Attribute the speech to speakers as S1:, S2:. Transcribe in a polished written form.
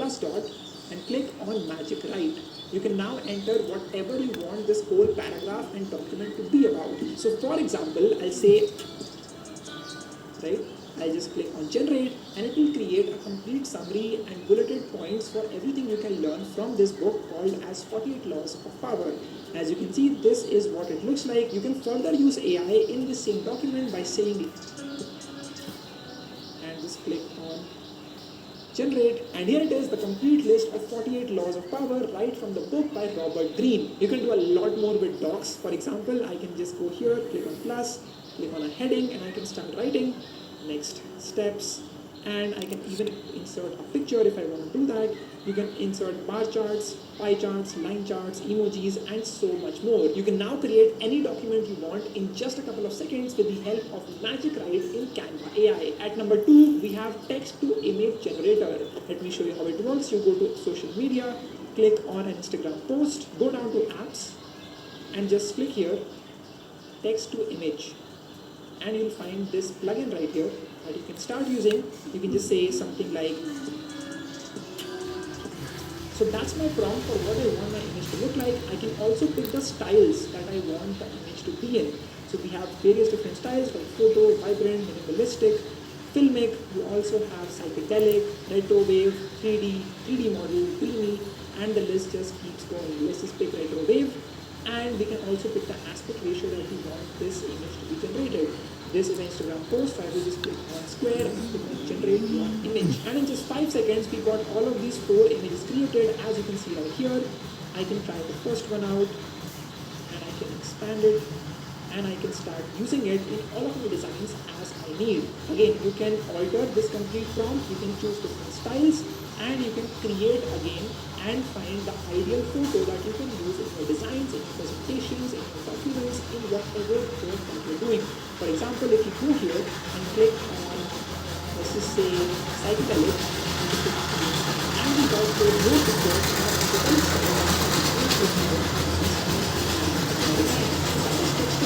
S1: plus dot and click on magic write. You can now enter whatever you want this whole paragraph and document to be about. So for example, I'll say, right, I'll just click on generate and it will create a complete summary and bulleted points for everything you can learn from this book called as 48 Laws of Power. As you can see, this is what it looks like. You can further use AI in the same document by saying and just click on generate, and here it is, the complete list of 48 laws of power right from the book by Robert Greene. You can do a lot more with docs. For example, I can just go here, click on plus, click on a heading, and I can start writing next steps, and I can even insert a picture if I want to do that. You can insert bar charts, pie charts, line charts, emojis, and so much more. You can now create any document you want in just a couple of seconds with the help of Magic Write in Canva AI. At number 2, we have text to image generator. Let me show you how it works. You go to social media, click on an Instagram post, go down to apps, and just click here, text to image. And you'll find this plugin right here that you can start using. You can just say something like, so that's my prompt for what I want my image to look like. I can also pick the styles that I want the image to be in. So we have various different styles like photo, vibrant, minimalistic, filmic. We also have psychedelic, retro wave, 3D model, dreamy, and the list just keeps going. Let's just pick retro wave, and we can also pick the aspect ratio that we want this image to be generated. This is an Instagram post, so I will just click on square and click on generate your image. And in just 5 seconds, we got all of these 4 images created. As you can see right here, I can try the first one out, and I can expand it, and I can start using it in all of my designs as I need. Again, you can alter this complete prompt, you can choose different styles, and you can create again and find the ideal photo that you can use in your designs, in your presentations, in your documents, in whatever work that you're doing. For example, if you go here and click on, let's just say, psychedelic, and we got the